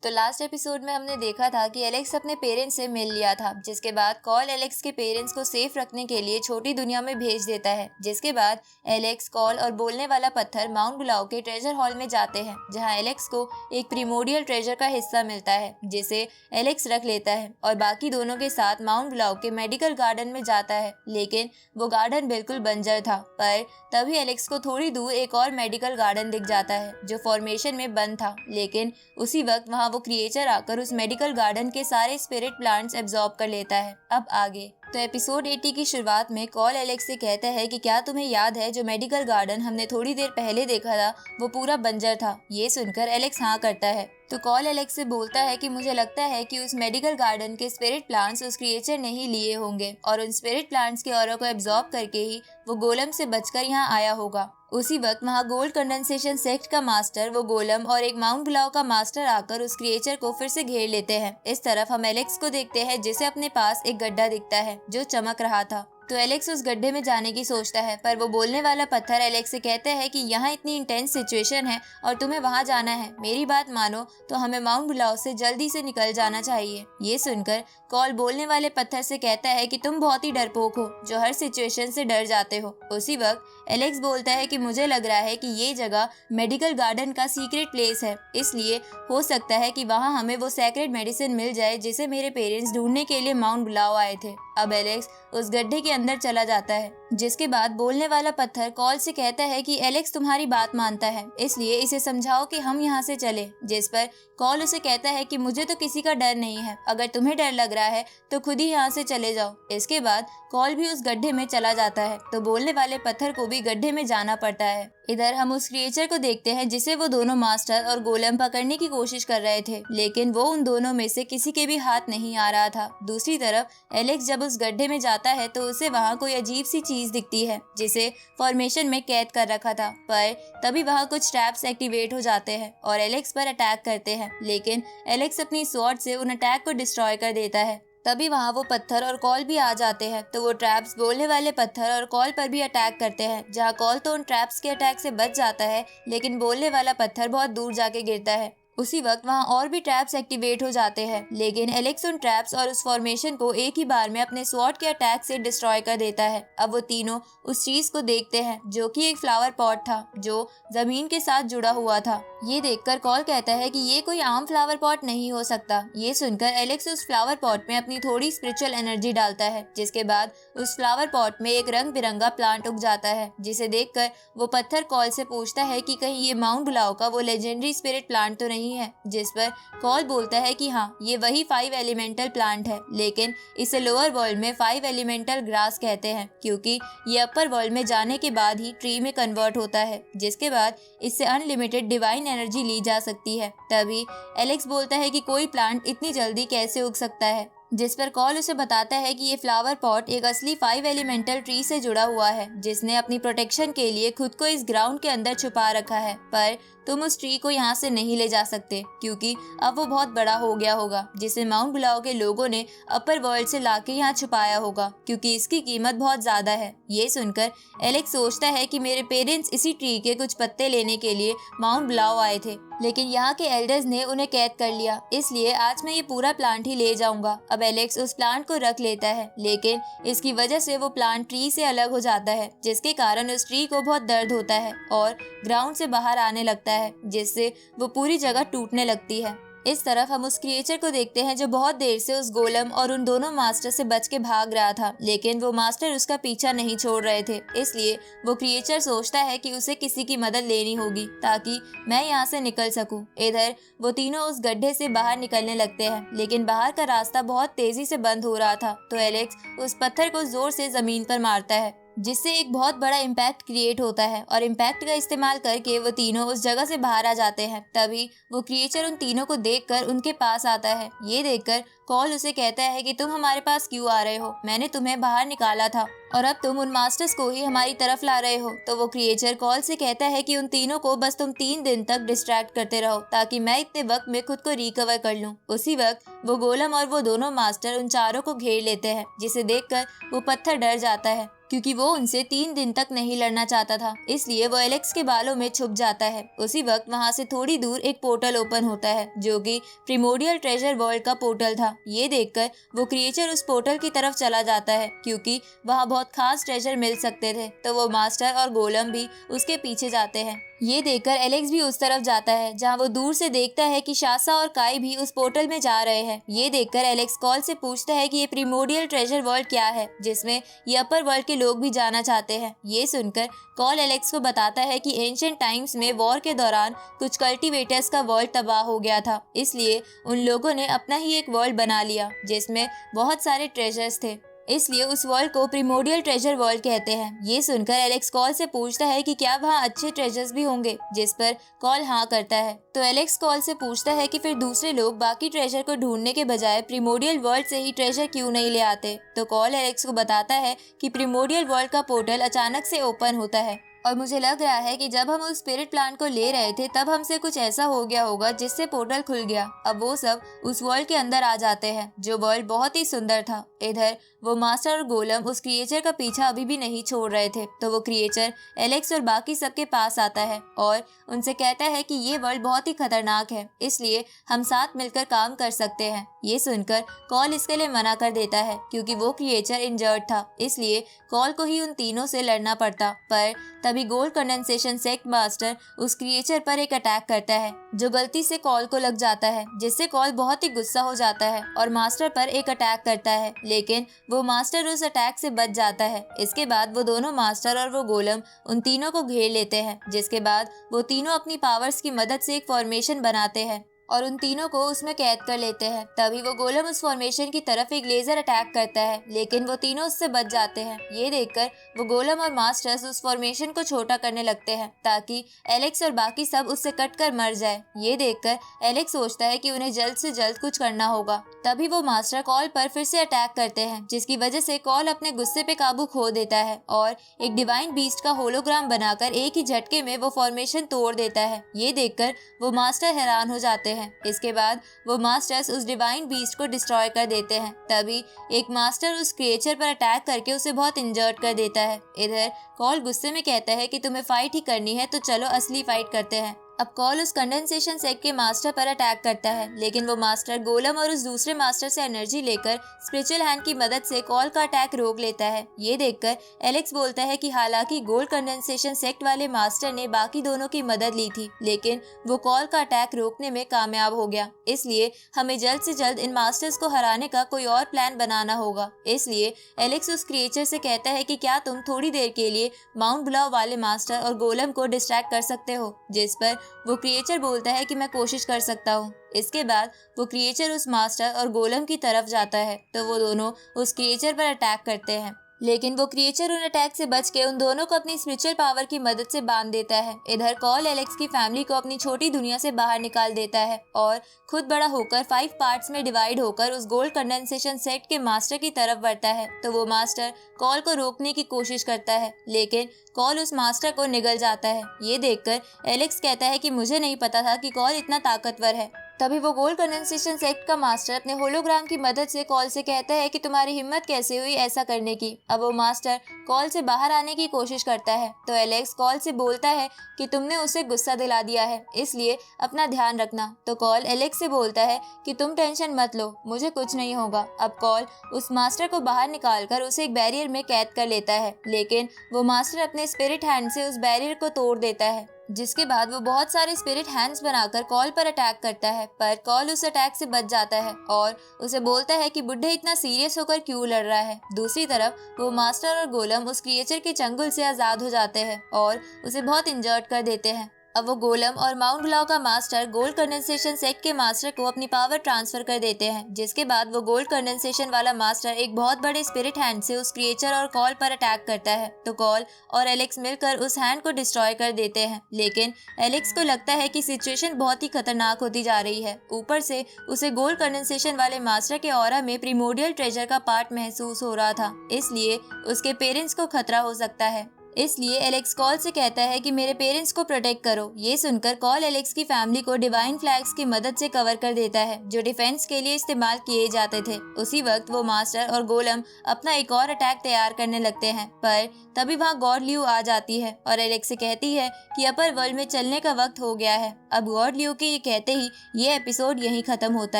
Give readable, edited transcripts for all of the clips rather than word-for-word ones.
तो last episode में हमने देखा था कि एलेक्स अपने पेरेंट्स से मिल लिया था, जिसके बाद कॉल एलेक्स के पेरेंट्स को सेफ रखने के लिए छोटी दुनिया में भेज देता है। जिसके बाद एलेक्स, कॉल और बोलने वाला पत्थर माउंट ब्लाउ के ट्रेजर हॉल में जाते हैं, जहां एलेक्स को एक प्रीमोडियल ट्रेजर का हिस्सा मिलता है, जिसे एलेक्स रख लेता है और बाकी दोनों के साथ माउंट ब्लाउ के मेडिकल गार्डन में जाता है। लेकिन वो गार्डन बिल्कुल बंजर था। पर तभी एलेक्स को थोड़ी दूर एक और मेडिकल गार्डन दिख जाता है, जो फॉर्मेशन में बंद था। लेकिन उसी वक्त वहाँ वो क्रिएचर आकर उस मेडिकल गार्डन के सारे स्पिरिट प्लांट्स एब्जॉर्ब कर लेता है। अब आगे तो एपिसोड 80 की शुरुआत में कॉल एलेक्स से कहता है कि क्या तुम्हें याद है जो मेडिकल गार्डन हमने थोड़ी देर पहले देखा था वो पूरा बंजर था। ये सुनकर एलेक्स हाँ करता है। तो कॉल एलेक्स से बोलता है कि मुझे लगता है कि उस मेडिकल गार्डन के स्पिरिट प्लांट्स उस क्रिएचर ने ही लिए होंगे और उन स्पिरिट प्लांट्स के ऑरा को एब्जॉर्ब करके ही वो गोलम से बचकर यहाँ आया होगा। उसी वक्त वहाँ गोल्ड कंडेंसेशन सेक्ट का मास्टर, वो गोलम और एक माउंट ब्लाउ का मास्टर आकर उस क्रिएचर को फिर से घेर लेते हैं। इस तरफ हम एलेक्स को देखते हैं, जिसे अपने पास एक गड्ढा दिखता है जो चमक रहा था। तो एलेक्स उस गड्ढे में जाने की सोचता है, पर वो बोलने वाला पत्थर एलेक्स से कहता है कि यहाँ इतनी इंटेंस सिचुएशन है और तुम्हें वहाँ जाना है। मेरी बात मानो तो हमें माउंट ब्लाउ से जल्दी से निकल जाना चाहिए। ये सुनकर कॉल बोलने वाले पत्थर से कहता है कि तुम बहुत ही डरपोक हो, जो हर सिचुएशन से डर जाते हो। उसी वक्त एलेक्स बोलता है कि मुझे लग रहा है कि ये जगह मेडिकल गार्डन का सीक्रेट प्लेस है, इसलिए हो सकता है कि वहाँ हमें वो सेक्रेट मेडिसिन मिल जाए जिसे मेरे पेरेंट्स ढूंढने के लिए माउंट ब्लाउ आए थे। अब एलेक्स उस गड्ढे के अंदर चला जाता है, जिसके बाद बोलने वाला पत्थर कॉल से कहता है कि एलेक्स तुम्हारी बात मानता है, इसलिए इसे समझाओ कि हम यहाँ से चले। जिस पर कॉल उसे कहता है कि मुझे तो किसी का डर नहीं है, अगर तुम्हें डर लग रहा है तो खुद ही यहाँ से चले जाओ। इसके बाद कॉल भी उस गड्ढे में चला जाता है, तो बोलने वाले पत्थर को भी गड्ढे में जाना पड़ता है। इधर हम उस क्रिएचर को देखते हैं जिसे वो दोनों मास्टर और गोलम पकड़ने की कोशिश कर रहे थे, लेकिन वो उन दोनों में से किसी के भी हाथ नहीं आ रहा था। दूसरी तरफ एलेक्स जब उस गड्ढे में जाता है तो उसे वहाँ कोई अजीब सी चीज दिखती है, जिसे फॉर्मेशन में कैद कर रखा था। पर तभी वहाँ कुछ ट्रैप्स एक्टिवेट हो जाते हैं और एलेक्स पर अटैक करते हैं, लेकिन एलेक्स अपनी स्वॉर्ड से उन अटैक को डिस्ट्रॉय कर देता है। तभी वहाँ वो पत्थर और कॉल भी आ जाते हैं, तो वो ट्रैप्स बोलने वाले पत्थर और कॉल पर भी अटैक करते हैं। जहाँ कॉल तो उन ट्रैप्स के अटैक से बच जाता है, लेकिन बोलने वाला पत्थर बहुत दूर जाके गिरता है। उसी वक्त वहाँ और भी ट्रैप्स एक्टिवेट हो जाते हैं, लेकिन एलेक्स उन ट्रैप्स और उस फॉर्मेशन को एक ही बार में अपने स्वॉर्ड के अटैक से डिस्ट्रॉय कर देता है। अब वो तीनों उस चीज को देखते हैं, जो कि एक फ्लावर पॉट था जो जमीन के साथ जुड़ा हुआ था। ये देखकर कॉल कहता है कि ये कोई आम फ्लावर पॉट नहीं हो सकता। ये सुनकर एलेक्स उस फ्लावर पॉट में अपनी थोड़ी स्पिरिचुअल एनर्जी डालता है, जिसके बाद उस फ्लावर पॉट में एक रंग बिरंगा प्लांट उग जाता है, जिसे देखकर वो पत्थर कॉल से पूछता है कि कहीं ये माउंट ब्लाउ का वो लेजेंडरी स्पिरिट प्लांट तो नहीं है। जिस पर कॉल बोलता है कि हाँ, ये वही 5 एलिमेंटल प्लांट है, लेकिन इसे लोअर वर्ल्ड में 5 एलिमेंटल ग्रास कहते हैं, क्योंकि ये अपर वर्ल्ड में जाने के बाद ही ट्री में कन्वर्ट होता है, जिसके बाद इससे अनलिमिटेड डिवाइन एनर्जी ली जा सकती है। तभी एलेक्स बोलता है कि कोई प्लांट इतनी जल्दी कैसे उग सकता है, जिस पर कॉल उसे बताता है कि ये फ्लावर पॉट एक असली 5 एलिमेंटल ट्री से जुड़ा हुआ है, जिसने अपनी प्रोटेक्शन के लिए खुद को इस ग्राउंड के अंदर छुपा रखा है। पर तुम उस ट्री को यहाँ से नहीं ले जा सकते, क्योंकि अब वो बहुत बड़ा हो गया होगा, जिसे माउंट ब्लाउ के लोगों ने अपर वर्ल्ड से लाके यहाँ छुपाया होगा, क्योंकि इसकी कीमत बहुत ज्यादा है। ये सुनकर एलेक्स सोचता है कि मेरे पेरेंट्स इसी ट्री के कुछ पत्ते लेने के लिए माउंट ब्लाउ आए थे, लेकिन यहाँ के एल्डर्स ने उन्हें कैद कर लिया, इसलिए आज मैं ये पूरा प्लांट ही ले जाऊंगा। अब एलेक्स उस प्लांट को रख लेता है, लेकिन इसकी वजह से वो प्लांट ट्री से अलग हो जाता है, जिसके कारण उस ट्री को बहुत दर्द होता है और ग्राउंड से बाहर आने लगता है, जिससे वो पूरी जगह टूटने लगती है। इस तरफ हम उस क्रिएचर को देखते हैं जो बहुत देर से उस गोलम और उन दोनों मास्टर से बच के भाग रहा था, लेकिन वो मास्टर उसका पीछा नहीं छोड़ रहे थे। इसलिए वो क्रिएचर सोचता है कि उसे किसी की मदद लेनी होगी ताकि मैं यहाँ से निकल सकूं। इधर वो तीनों उस गड्ढे से बाहर निकलने लगते हैं, लेकिन बाहर का रास्ता बहुत तेजी से बंद हो रहा था, तो एलेक्स उस पत्थर को जोर से जमीन पर मारता है, जिससे एक बहुत बड़ा इम्पैक्ट क्रिएट होता है और इम्पैक्ट का इस्तेमाल करके वो तीनों उस जगह से बाहर आ जाते हैं। तभी वो क्रिएचर उन तीनों को देखकर उनके पास आता है। ये देखकर कॉल उसे कहता है कि तुम हमारे पास क्यों आ रहे हो, मैंने तुम्हें बाहर निकाला था और अब तुम उन मास्टर्स को ही हमारी तरफ ला रहे हो। तो वो क्रिएचर कॉल से कहता है कि उन तीनों को बस तुम 3 दिन तक डिस्ट्रैक्ट करते रहो, ताकि मैं इतने वक्त में खुद को रिकवर कर लूं। उसी वक्त वो गोलम और वो दोनों मास्टर उन चारों को घेर लेते हैं, जिसे देखकर वो पत्थर डर जाता है। क्योंकि वो उनसे 3 दिन तक नहीं लड़ना चाहता था। इसलिए वो एलेक्स के बालों में छुप जाता है। उसी वक्त वहाँ से थोड़ी दूर एक पोर्टल ओपन होता है जो कि प्रिमोडियल ट्रेजर वर्ल्ड का पोर्टल था। ये देखकर वो क्रिएचर उस पोर्टल की तरफ चला जाता है क्योंकि वहाँ बहुत खास ट्रेजर मिल सकते थे। तो वो मास्टर और गोलम भी उसके पीछे जाते हैं। ये देखकर एलेक्स भी उस तरफ जाता है जहाँ वो दूर से देखता है कि शासा और काई भी उस पोर्टल में जा रहे हैं। ये देखकर एलेक्स कॉल से पूछता है कि ये प्रिमोडियल ट्रेजर वर्ल्ड क्या है जिसमें ये अपर वर्ल्ड के लोग भी जाना चाहते हैं। ये सुनकर कॉल एलेक्स को बताता है कि एंशिएंट टाइम्स में वॉर के दौरान कुछ कल्टीवेटर्स का वर्ल्ड तबाह हो गया था, इसलिए उन लोगों ने अपना ही एक वर्ल्ड बना लिया जिसमें बहुत सारे ट्रेजर्स थे। इसलिए उस वर्ल्ड को प्रिमोडियल ट्रेजर वर्ल्ड कहते हैं। ये सुनकर एलेक्स कॉल से पूछता है कि क्या वहाँ अच्छे ट्रेजर्स भी होंगे, जिस पर कॉल हाँ करता है। तो एलेक्स कॉल से पूछता है कि फिर दूसरे लोग बाकी ट्रेजर को ढूंढने के बजाय प्रिमोडियल वर्ल्ड से ही ट्रेजर क्यों नहीं ले आते। तो कॉल एलेक्स को बताता है कि प्रिमोडियल वर्ल्ड का पोर्टल अचानक से ओपन होता है और मुझे लग रहा है कि जब हम उस स्पिरिट प्लांट को ले रहे थे तब हमसे कुछ ऐसा हो गया होगा जिससे पोर्टल खुल गया। अब वो सब उस वर्ल्ड के अंदर आ जाते हैं जो वर्ल्ड बहुत ही सुंदर था। इधर वो मास्टर और गोलम उस क्रिएचर का पीछा अभी भी नहीं छोड़ रहे थे। तो वो क्रिएचर एलेक्स और बाकी सबके पास आता है और उनसे कहता है कि ये वर्ल्ड बहुत ही खतरनाक है, इसलिए हम साथ मिलकर काम कर सकते हैं। ये सुनकर कॉल इसके लिए मना कर देता है क्योंकि वो क्रिएचर इंजर्ड था, इसलिए कॉल को ही उन तीनों से लड़ना पड़ता। पर तभी गोल्ड कंडेंसेशन सेक्ट मास्टर उस क्रिएचर पर एक अटैक करता है जो गलती से कॉल को लग जाता है, जिससे कॉल बहुत ही गुस्सा हो जाता है और मास्टर पर एक अटैक करता है, लेकिन वो मास्टर उस अटैक से बच जाता है। इसके बाद वो दोनों मास्टर और वो गोलम उन तीनों को घेर लेते हैं, जिसके बाद वो तीनों अपनी पावर्स की मदद से एक फॉर्मेशन बनाते हैं और उन तीनों को उसमें कैद कर लेते हैं। तभी वो गोलम उस फॉर्मेशन की तरफ एक लेजर अटैक करता है, लेकिन वो तीनों उससे बच जाते हैं। ये देखकर वो गोलम और मास्टर्स उस फॉर्मेशन को छोटा करने लगते हैं ताकि एलेक्स और बाकी सब उससे कटकर मर जाए। ये देखकर एलेक्स सोचता है कि उन्हें जल्द से जल्द कुछ करना होगा। तभी वो मास्टर कॉल पर फिर से अटैक करते हैं, जिसकी वजह से कॉल अपने गुस्से पे काबू खो देता है और एक डिवाइन बीस्ट का होलोग्राम बनाकर एक ही झटके में वो फॉर्मेशन तोड़ देता है। ये देखकर वो मास्टर हैरान हो जाते हैं। इसके बाद वो मास्टर्स उस डिवाइन बीस्ट को डिस्ट्रॉय कर देते हैं। तभी एक मास्टर उस क्रिएचर पर अटैक करके उसे बहुत इंजर्ड कर देता है। इधर कॉल गुस्से में कहता है कि तुम्हें फाइट ही करनी है तो चलो असली फाइट करते हैं। अब कॉल उस कंडेंसेशन सेट के मास्टर पर अटैक करता है, लेकिन वो मास्टर गोलम और उस दूसरे मास्टर से एनर्जी लेकर स्पिरिचुअल हैंड की मदद से कॉल का अटैक रोक लेता है। ये देखकर एलेक्स बोलता है कि हालांकि गोल्ड कंडेंसेशन सेक्ट वाले मास्टर ने बाकी दोनों की मदद ली थी, लेकिन वो कॉल का अटैक रोकने में कामयाब हो गया। इसलिए हमें जल्द से जल्द इन मास्टर्स को हराने का कोई और प्लान बनाना होगा। इसलिए एलेक्स उस क्रिएचर से कहता है कि क्या तुम थोड़ी देर के लिए माउंट ब्लाउ वाले मास्टर और गोलम को डिस्ट्रैक्ट कर सकते हो, जिस पर वो क्रिएचर बोलता है कि मैं कोशिश कर सकता हूँ। इसके बाद वो क्रिएचर उस मास्टर और गोलम की तरफ जाता है, तो वो दोनों उस क्रिएचर पर अटैक करते हैं, लेकिन वो क्रिएचर उन अटैक से बच के उन दोनों को अपनी स्पिरिचुअल पावर की मदद से बांध देता है। इधर कॉल एलेक्स की फैमिली को अपनी छोटी दुनिया से बाहर निकाल देता है और खुद बड़ा होकर 5 पार्ट्स में डिवाइड होकर उस गोल्ड कंडेंसेशन सेट के मास्टर की तरफ बढ़ता है। तो वो मास्टर कॉल को रोकने की कोशिश करता है, लेकिन कॉल उस मास्टर को निगल जाता है। ये देखकर एलेक्स कहता है कि मुझे नहीं पता था कि कॉल इतना ताकतवर है। तभी वो गोल्ड कंडेंसेशन सेक्ट का मास्टर अपने होलोग्राम की मदद से कॉल से कहता है कि तुम्हारी हिम्मत कैसे हुई ऐसा करने की। अब वो मास्टर कॉल से बाहर आने की कोशिश करता है, तो एलेक्स कॉल से बोलता है कि तुमने उसे गुस्सा दिला दिया है, इसलिए अपना ध्यान रखना। तो कॉल एलेक्स से बोलता है कि तुम टेंशन मत लो, मुझे कुछ नहीं होगा। अब कॉल उस मास्टर को बाहर निकालकर उसे एक बैरियर में कैद कर लेता है, लेकिन वो मास्टर अपने स्पिरिट हैंड से उस बैरियर को तोड़ देता है, जिसके बाद वो बहुत सारे स्पिरिट हैंड्स बनाकर कॉल पर अटैक करता है। पर कॉल उस अटैक से बच जाता है और उसे बोलता है कि बुड्ढे इतना सीरियस होकर क्यों लड़ रहा है। दूसरी तरफ वो मास्टर और गोलम उस क्रिएचर के चंगुल से आजाद हो जाते हैं और उसे बहुत इंजर्ड कर देते हैं। अब वो गोलम और माउंट ब्लाउ का मास्टर गोल्ड कंडेंसेशन सेट के मास्टर को अपनी पावर ट्रांसफर कर देते हैं, जिसके बाद वो गोल्ड कंडेंसेशन वाला मास्टर एक बहुत बड़े स्पिरिट हैंड से उस क्रिएचर और कॉल पर अटैक करता है। तो कॉल और एलेक्स मिलकर उस हैंड को डिस्ट्रॉय कर देते हैं, लेकिन एलेक्स को लगता है कि सिचुएशन बहुत ही खतरनाक होती जा रही है। ऊपर से उसे गोल्ड कंडेंसेशन वाले मास्टर के ऑरा में प्रिमोडियल ट्रेजर का पार्ट महसूस हो रहा था, इसलिए उसके पेरेंट्स को खतरा हो सकता है। इसलिए एलेक्स कॉल से कहता है कि मेरे पेरेंट्स को प्रोटेक्ट करो। ये सुनकर कॉल एलेक्स की फैमिली को डिवाइन फ्लैग्स की मदद से कवर कर देता है जो डिफेंस के लिए इस्तेमाल किए जाते थे। उसी वक्त वो मास्टर और गोलम अपना एक और अटैक तैयार करने लगते हैं, पर तभी वहाँ गॉड ल्यू आ जाती है और एलेक्स से कहती है कि अपर वर्ल्ड में चलने का वक्त हो गया है। अब गॉड ल्यू के ये कहते ही ये एपिसोड यहीं खत्म होता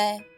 है।